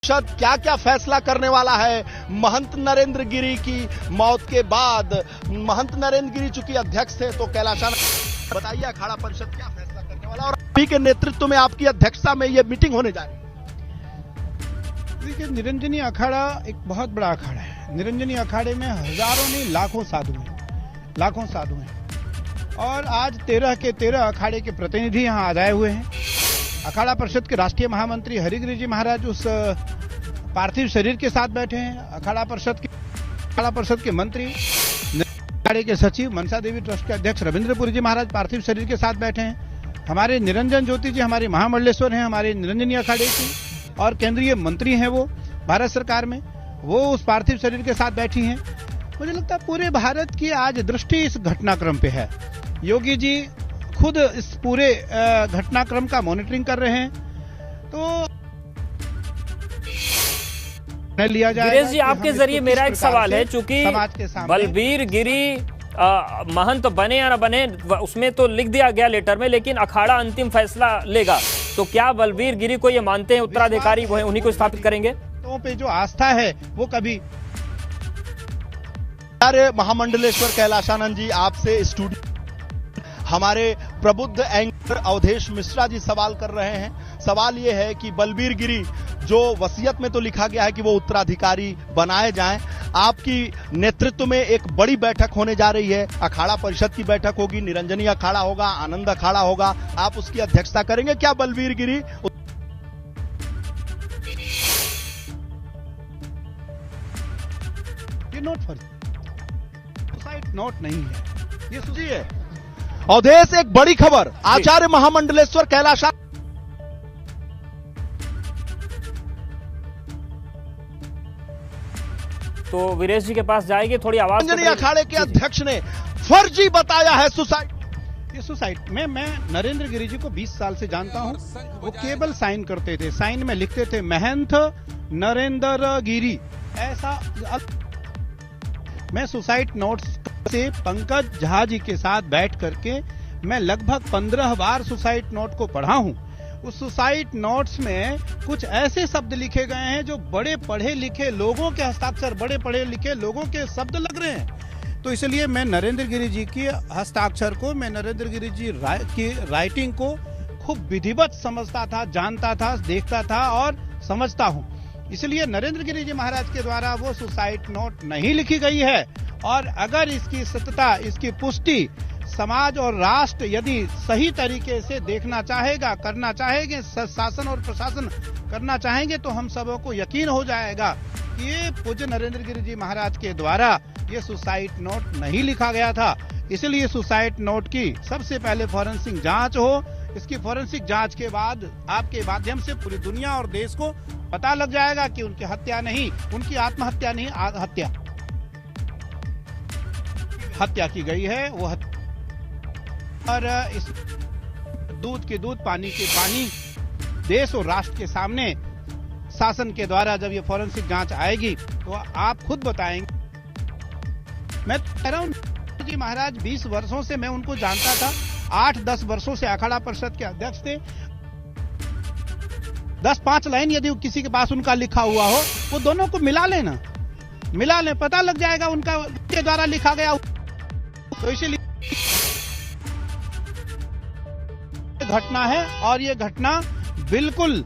परिषद क्या क्या फैसला करने वाला है महंत नरेंद्र गिरी की मौत के बाद। महंत नरेंद्र गिरी चूंकि अध्यक्ष थे, तो कैलाशान बताइए अखाड़ा परिषद क्या फैसला करने वाला और अभी के नेतृत्व में आपकी अध्यक्षता में ये मीटिंग होने जा रही है। देखिए, निरंजनी अखाड़ा एक बहुत बड़ा अखाड़ा है। निरंजनी अखाड़े में हजारों नहीं लाखों साधु हैं और आज 13 के 13 अखाड़े के प्रतिनिधि यहाँ आए हुए हैं। अखाड़ा परिषद के राष्ट्रीय महामंत्री हरिगिरी जी महाराज उस पार्थिव शरीर के साथ बैठे हैं। अखाड़ा परिषद के मंत्री, अखाड़े के सचिव, मनसा देवी ट्रस्ट के अध्यक्ष रविंद्रपुरी जी महाराज पार्थिव शरीर के साथ बैठे हैं। हमारे निरंजन ज्योति जी हमारे महामंडलेश्वर हैं, हमारे निरंजनी अखाड़े की और केंद्रीय मंत्री हैं वो भारत सरकार में, वो उस पार्थिव शरीर के साथ बैठी हैं। मुझे लगता है पूरे भारत की आज दृष्टि इस घटनाक्रम पे है। योगी जी खुद इस पूरे घटनाक्रम का मॉनिटरिंग कर रहे हैं, तो लिया जाएगा। गिरीश जी, आपके जरिए मेरा एक सवाल है, चूंकि बलबीर गिरी महंत बने या न बने उसमें तो लिख दिया गया लेटर में, लेकिन अखाड़ा अंतिम फैसला लेगा, तो क्या बलबीर गिरी को ये मानते हैं उत्तराधिकारी वो है, उन्हीं को स्थापित करेंगे? तो पे जो आस्था है वो कभी। अरे महामंडलेश्वर कैलाशानंद जी, आपसे स्टूडियो हमारे प्रबुद्ध एंकर अवधेश मिश्रा जी सवाल कर रहे हैं। सवाल यह है कि बलबीर गिरी जो वसीयत में तो लिखा गया है कि वो उत्तराधिकारी बनाए जाएं, आपकी नेतृत्व में एक बड़ी बैठक होने जा रही है। अखाड़ा परिषद की बैठक होगी, निरंजनी अखाड़ा होगा, आनंद अखाड़ा होगा, आप उसकी अध्यक्षता करेंगे। क्या बलबीर गिरी नोट सुसाइड नोट नहीं है, ये सुनिए है। अवधेश, एक बड़ी खबर, आचार्य महामंडलेश्वर कैलाश तो वीरेश जी के पास जाएगी, थोड़ी आवाज। निरंजनी अखाड़े के अध्यक्ष ने फर्जी बताया है सुसाइड। ये सुसाइड मैं नरेंद्र गिरी जी को 20 साल से जानता हूं। वो केवल साइन करते थे, साइन में लिखते थे महंत नरेंद्र गिरी, ऐसा। मैं सुसाइड नोट्स से पंकज झा जी के साथ बैठ करके मैं लगभग 15 बार सुसाइड नोट को पढ़ा हूं। उस सुसाइड नोट्स में कुछ ऐसे शब्द लिखे गए हैं जो बड़े पढ़े लिखे लोगों के हस्ताक्षर, बड़े पढ़े लिखे लोगों के शब्द लग रहे हैं। तो इसलिए मैं नरेंद्र गिरी जी की हस्ताक्षर को, मैं नरेंद्र गिरी जी की राइटिंग को खूब विधिवत समझता था, जानता था, देखता था और समझता हूं। इसलिए नरेंद्र गिरी जी महाराज के द्वारा वो सुसाइड नोट नहीं लिखी गई है। और अगर इसकी सत्यता, इसकी पुष्टि समाज और राष्ट्र यदि सही तरीके से देखना चाहेगा, करना चाहेंगे, शासन और प्रशासन करना चाहेंगे, तो हम सबों को यकीन हो जाएगा कि ये पूज्य नरेंद्र गिरी जी महाराज के द्वारा ये सुसाइड नोट नहीं लिखा गया था। इसलिए सुसाइड नोट की सबसे पहले फॉरेंसिक जांच हो। इसकी फॉरेंसिक जांच के बाद आपके माध्यम से पूरी दुनिया और देश को पता लग जाएगा कि उनकी हत्या नहीं, उनकी आत्महत्या नहीं, हत्या की गई है। वो और इस दूध के दूध, पानी के पानी, देश और राष्ट्र के सामने शासन के द्वारा जब ये फॉरेंसिक जांच आएगी तो आप खुद बताएंगे। मैं कह रहा हूं जी महाराज 20 वर्षों से मैं उनको जानता था, 8-10 वर्षों से अखाड़ा परिषद के अध्यक्ष थे। 10-5 लाइन यदि किसी के पास उनका लिखा हुआ हो, वो दोनों को मिला लेना, मिला ले, पता लग जाएगा उनका के द्वारा लिखा गया। तो इसीलिए घटना है और ये घटना बिल्कुल